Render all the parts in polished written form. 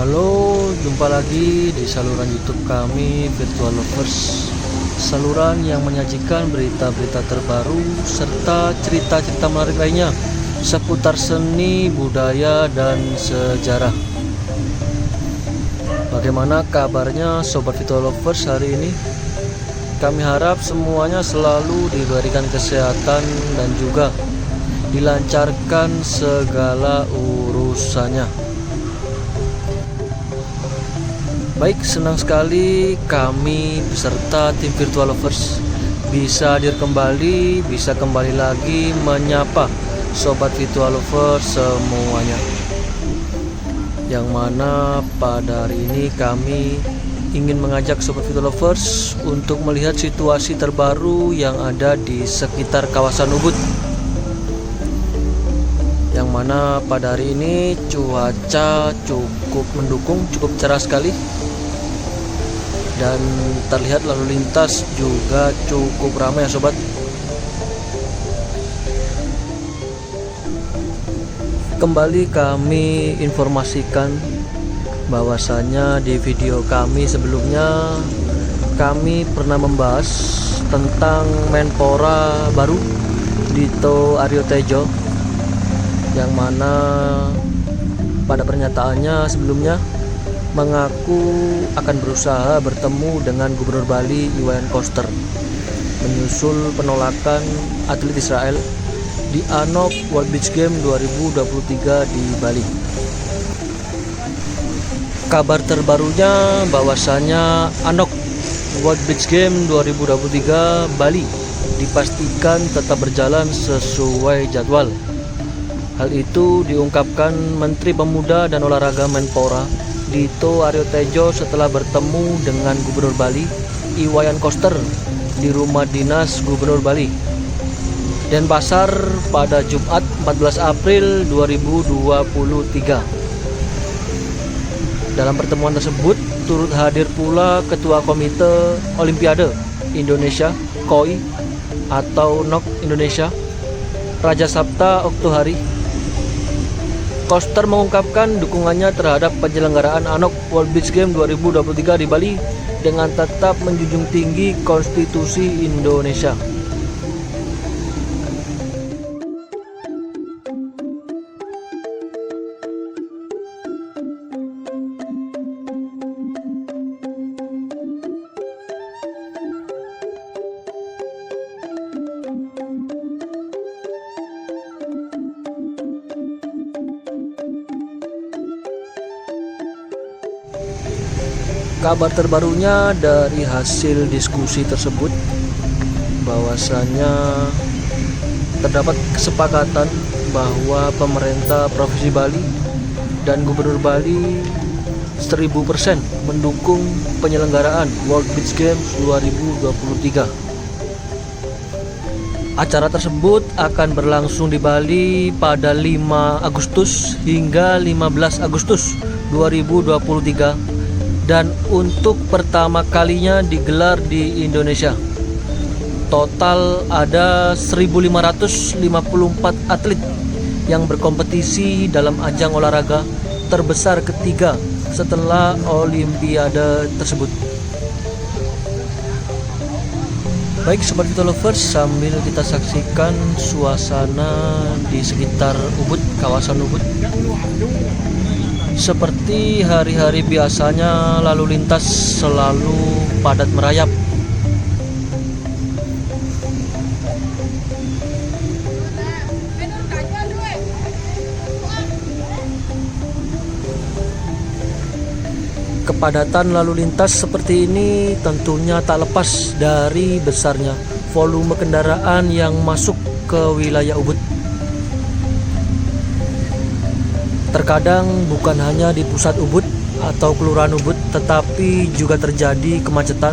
Halo, jumpa lagi di saluran YouTube kami, Virtual Lovers. Saluran yang menyajikan berita-berita terbaru serta cerita-cerita menarik lainnya seputar seni, budaya, dan sejarah. Bagaimana kabarnya Sobat Virtual Lovers hari ini? Kami harap semuanya selalu diberikan kesehatan dan juga dilancarkan segala urusannya. Baik, senang sekali kami beserta tim Virtual Lovers bisa hadir kembali, bisa kembali lagi menyapa Sobat Virtual Lovers semuanya. Yang mana pada hari ini kami ingin mengajak Sobat Virtual Lovers untuk melihat situasi terbaru yang ada di sekitar kawasan Ubud. Yang mana pada hari ini cuaca cukup mendukung, cukup cerah sekali, dan terlihat lalu lintas juga cukup ramai ya sobat. Kembali kami informasikan bahwasanya di video kami sebelumnya kami pernah membahas tentang Menpora baru Dito Aryo Tejo, yang mana pada pernyataannya sebelumnya mengaku akan berusaha bertemu dengan Gubernur Bali Iwayan Koster menyusul penolakan atlet Israel di ANOC World Beach Game 2023 di Bali. Kabar terbarunya bahwasanya ANOC World Beach Game 2023 Bali dipastikan tetap berjalan sesuai jadwal. Hal itu diungkapkan Menteri Pemuda dan Olahraga Menpora Dito Aryo Tejo setelah bertemu dengan Gubernur Bali Iwayan Koster di rumah dinas Gubernur Bali Denpasar pada Jumat 14 April 2023. Dalam pertemuan tersebut turut hadir pula Ketua Komite Olimpiade Indonesia KOI atau NOC Indonesia Raja Sabta Oktohari. Koster mengungkapkan dukungannya terhadap penyelenggaraan ANOC World Beach Game 2023 di Bali dengan tetap menjunjung tinggi konstitusi Indonesia. Kabar terbarunya dari hasil diskusi tersebut bahwasanya terdapat kesepakatan bahwa pemerintah Provinsi Bali dan Gubernur Bali 1000% mendukung penyelenggaraan World Beach Games 2023. Acara tersebut akan berlangsung di Bali pada 5 Agustus hingga 15 Agustus 2023 dan untuk pertama kalinya digelar di Indonesia. Total ada 1554 atlet yang berkompetisi dalam ajang olahraga terbesar ketiga setelah Olimpiade tersebut. Baik Sobat Virtual Lovers, sambil kita saksikan suasana di sekitar Ubud, kawasan Ubud. Seperti hari-hari biasanya, lalu lintas selalu padat merayap. Kepadatan lalu lintas seperti ini tentunya tak lepas dari besarnya volume kendaraan yang masuk ke wilayah Ubud. Terkadang bukan hanya di pusat Ubud atau Kelurahan Ubud, tetapi juga terjadi kemacetan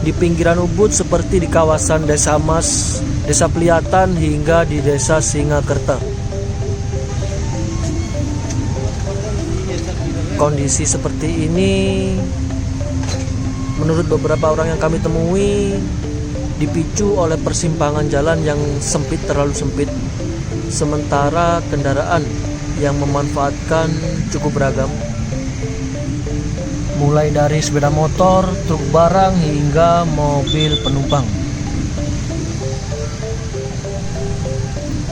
di pinggiran Ubud seperti di kawasan Desa Mas, Desa Peliatan hingga di Desa Singakerta. Kondisi seperti ini menurut beberapa orang yang kami temui dipicu oleh persimpangan jalan yang sempit, terlalu sempit, sementara kendaraan yang memanfaatkan cukup beragam. mulai dari sepeda motor, truk barang, hingga mobil penumpang.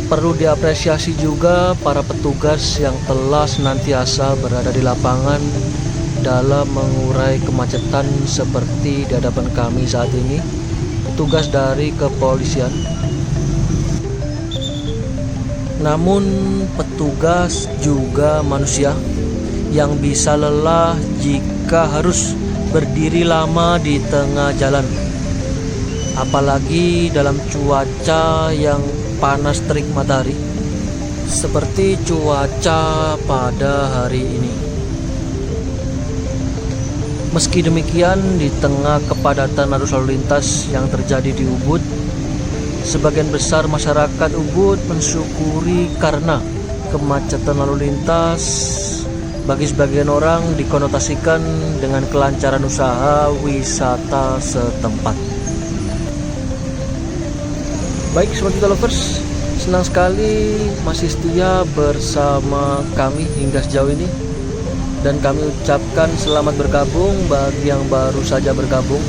Perlu diapresiasi juga para petugas yang telah senantiasa berada di lapangan dalam mengurai kemacetan seperti di hadapan kami saat ini, petugas dari kepolisian. Namun petugas juga manusia yang bisa lelah jika harus berdiri lama di tengah jalan, apalagi dalam cuaca yang panas terik matahari seperti cuaca pada hari ini. Meski demikian, di tengah kepadatan arus lalu lintas yang terjadi di Ubud, sebagian besar masyarakat Ubud mensyukuri karena kemacetan lalu lintas bagi sebagian orang dikonotasikan dengan kelancaran usaha wisata setempat. Baik Sobat Vito Lovers, senang sekali masih setia bersama kami hingga sejauh ini, dan kami ucapkan selamat bergabung bagi yang baru saja bergabung.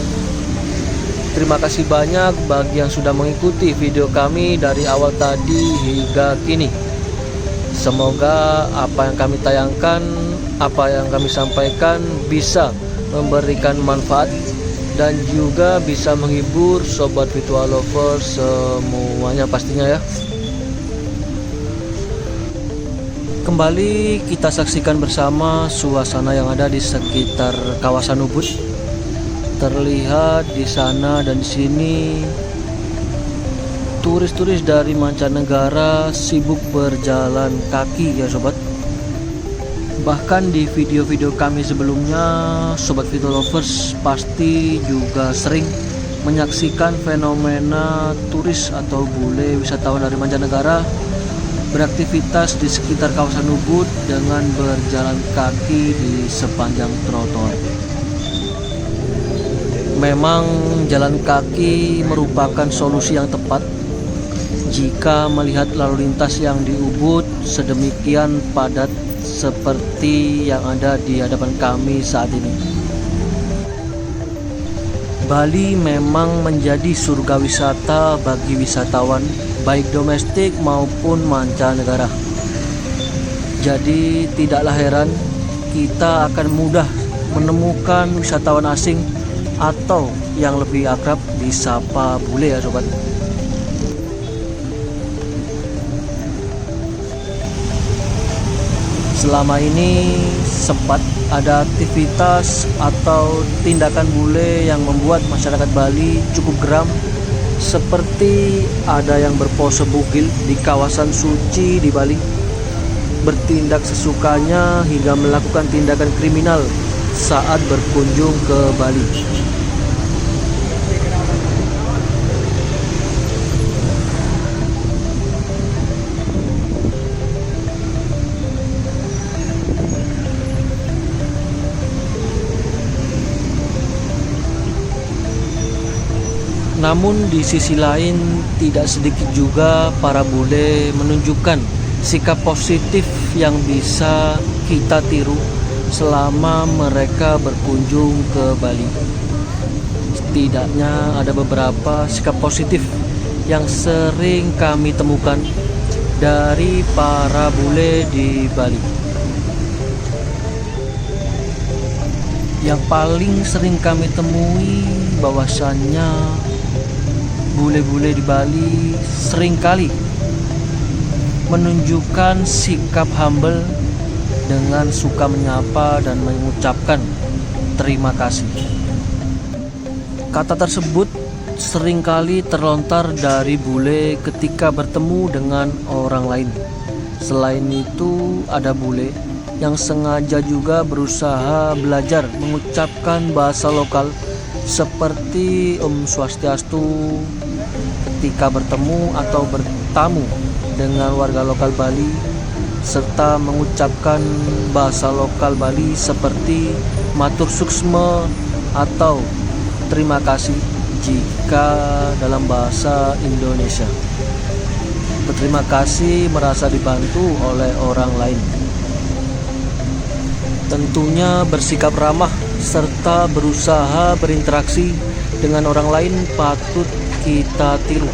Terima kasih banyak bagi yang sudah mengikuti video kami dari awal tadi hingga kini. Semoga apa yang kami tayangkan, apa yang kami sampaikan bisa memberikan manfaat dan juga bisa menghibur Sobat Virtual Lovers semuanya pastinya ya. Kembali kita saksikan bersama suasana yang ada di sekitar kawasan Ubud. Terlihat di sana dan di sini turis-turis dari mancanegara sibuk berjalan kaki ya sobat. Bahkan di video-video kami sebelumnya, Sobat Vito Lovers pasti juga sering menyaksikan fenomena turis atau bule wisatawan dari mancanegara beraktivitas di sekitar kawasan Ubud dengan berjalan kaki di sepanjang trotoar. Memang jalan kaki merupakan solusi yang tepat jika melihat lalu lintas yang di Ubud sedemikian padat seperti yang ada di hadapan kami saat ini. Bali memang menjadi surga wisata bagi wisatawan baik domestik maupun mancanegara. Jadi tidaklah heran kita akan mudah menemukan wisatawan asing atau yang lebih akrab disapa bule ya sobat. Selama ini sempat ada aktivitas atau tindakan bule yang membuat masyarakat Bali cukup geram, seperti ada yang berpose bugil di kawasan suci di Bali, bertindak sesukanya hingga melakukan tindakan kriminal saat berkunjung ke Bali. Namun di sisi lain tidak sedikit juga para bule menunjukkan sikap positif yang bisa kita tiru selama mereka berkunjung ke Bali. Setidaknya ada beberapa sikap positif yang sering kami temukan dari para bule di Bali. Yang paling sering kami temui bahwasannya bule-bule di Bali seringkali menunjukkan sikap humble dengan suka menyapa dan mengucapkan terima kasih. Kata tersebut seringkali terlontar dari bule ketika bertemu dengan orang lain. Selain itu, ada bule yang sengaja juga berusaha belajar mengucapkan bahasa lokal seperti Om Swastiastu ketika bertemu atau bertamu dengan warga lokal Bali, serta mengucapkan bahasa lokal Bali seperti matur suksma atau terima kasih jika dalam bahasa Indonesia. Berterima kasih merasa dibantu oleh orang lain. Tentunya bersikap ramah serta berusaha berinteraksi dengan orang lain patut kita tiru.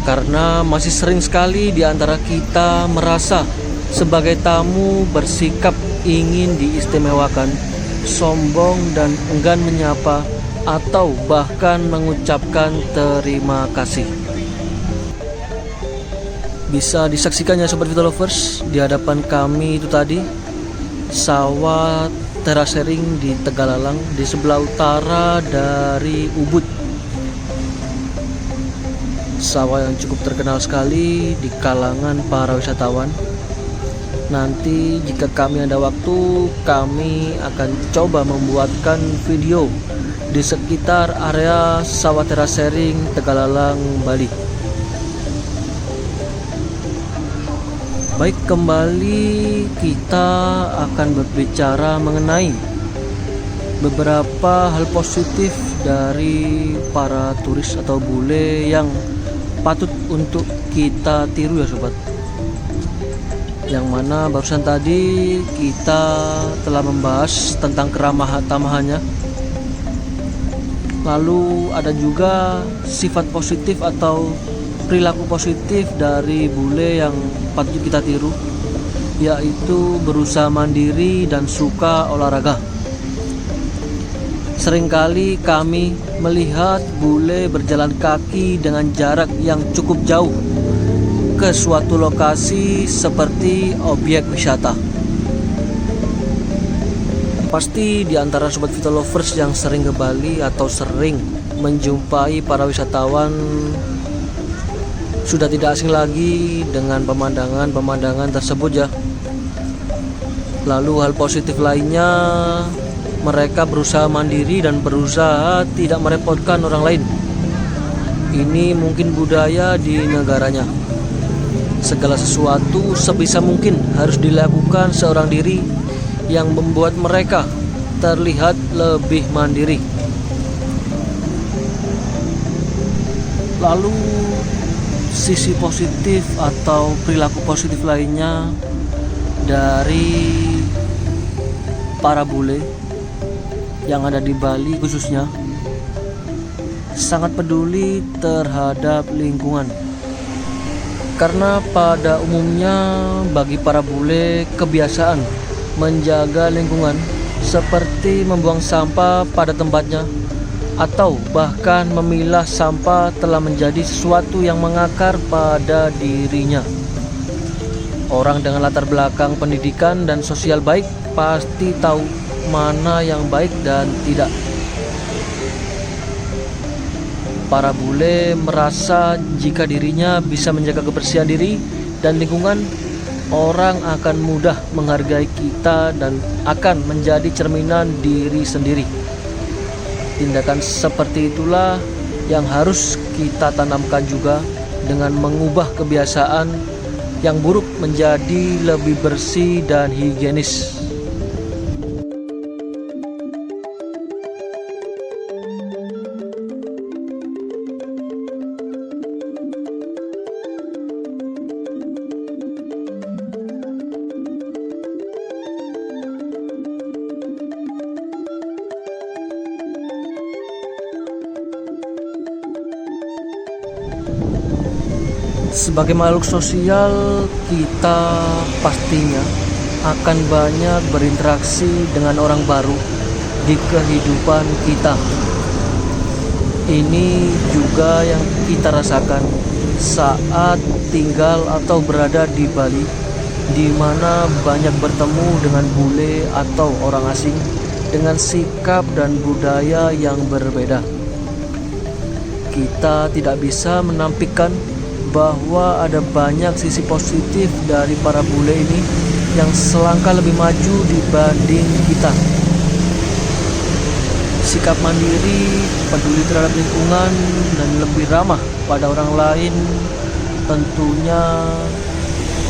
Karena masih sering sekali di antara kita merasa sebagai tamu bersikap ingin diistimewakan, sombong dan enggan menyapa atau bahkan mengucapkan terima kasih. Bisa disaksikan ya Sobat Vito Lovers, di hadapan kami itu tadi sawah terasering di Tegalalang di sebelah utara dari Ubud. Sawah yang cukup terkenal sekali di kalangan para wisatawan. Nanti jika kami ada waktu, kami akan coba membuatkan video di sekitar area sawah terasering Tegalalang, Bali. Baik, kembali kita akan berbicara mengenai beberapa hal positif dari para turis atau bule yang patut untuk kita tiru ya sobat. Yang mana barusan tadi kita telah membahas tentang keramah tamahannya. Lalu ada juga sifat positif atau perilaku positif dari bule yang patut kita tiru, yaitu berusaha mandiri dan suka olahraga. Seringkali kami melihat bule berjalan kaki dengan jarak yang cukup jauh ke suatu lokasi seperti objek wisata. Pasti di antara Sobat Vito Lovers yang sering ke Bali atau sering menjumpai para wisatawan sudah tidak asing lagi dengan pemandangan tersebut ya. Lalu hal positif lainnya, mereka berusaha mandiri dan berusaha tidak merepotkan orang lain. Ini mungkin budaya di negaranya. Segala sesuatu sebisa mungkin harus dilakukan seorang diri yang membuat mereka terlihat lebih mandiri. Lalu sisi positif atau perilaku positif lainnya dari para bule yang ada di Bali khususnya, sangat peduli terhadap lingkungan. Karena pada umumnya bagi para bule kebiasaan menjaga lingkungan seperti membuang sampah pada tempatnya atau bahkan memilah sampah telah menjadi sesuatu yang mengakar pada dirinya. Orang dengan latar belakang pendidikan dan sosial baik pasti tahu mana yang baik dan tidak. Para bule merasa jika dirinya bisa menjaga kebersihan diri dan lingkungan, orang akan mudah menghargai kita dan akan menjadi cerminan diri sendiri. Tindakan seperti itulah yang harus kita tanamkan juga dengan mengubah kebiasaan yang buruk menjadi lebih bersih dan higienis. Sebagai makhluk sosial, kita pastinya akan banyak berinteraksi dengan orang baru di kehidupan kita. Ini juga yang kita rasakan saat tinggal atau berada di Bali, di mana banyak bertemu dengan bule atau orang asing dengan sikap dan budaya yang berbeda. Kita tidak bisa menampilkan bahwa ada banyak sisi positif dari para bule ini yang selangkah lebih maju dibanding kita. Sikap mandiri, peduli terhadap lingkungan, dan lebih ramah pada orang lain tentunya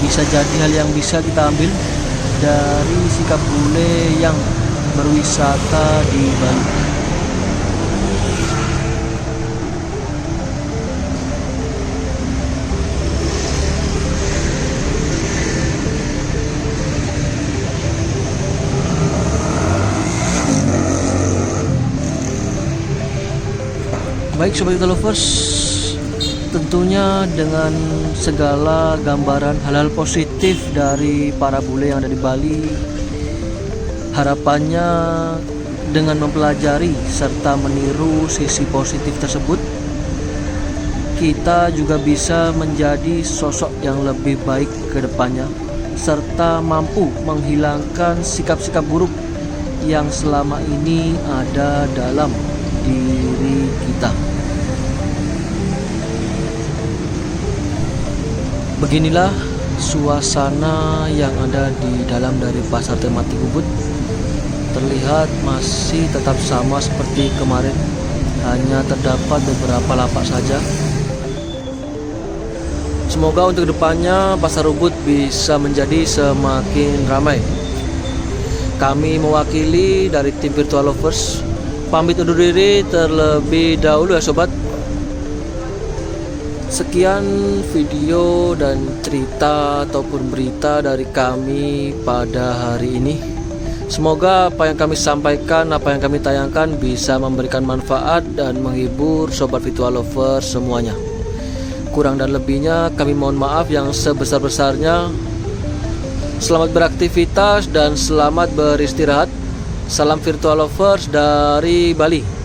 bisa jadi hal yang bisa kita ambil dari sikap bule yang berwisata di Bali. Baik Sobat Virtual Lovers, tentunya dengan segala gambaran hal-hal positif dari para bule yang ada di Bali, harapannya dengan mempelajari serta meniru sisi positif tersebut, kita juga bisa menjadi sosok yang lebih baik ke depannya, serta mampu menghilangkan sikap-sikap buruk yang selama ini ada dalam diri kita. Beginilah suasana yang ada di dalam dari pasar tematik Ubud. Terlihat masih tetap sama seperti kemarin, hanya terdapat beberapa lapak saja. Semoga untuk kedepannya pasar Ubud bisa menjadi semakin ramai. Kami mewakili dari tim Virtual Lovers pamit undur diri terlebih dahulu ya sobat. Sekian video dan cerita ataupun berita dari kami pada hari ini. Semoga apa yang kami sampaikan, apa yang kami tayangkan bisa memberikan manfaat dan menghibur sobat Virtual Lovers semuanya. Kurang dan lebihnya kami mohon maaf yang sebesar-besarnya. Selamat beraktivitas dan selamat beristirahat. Salam Virtual Lovers dari Bali.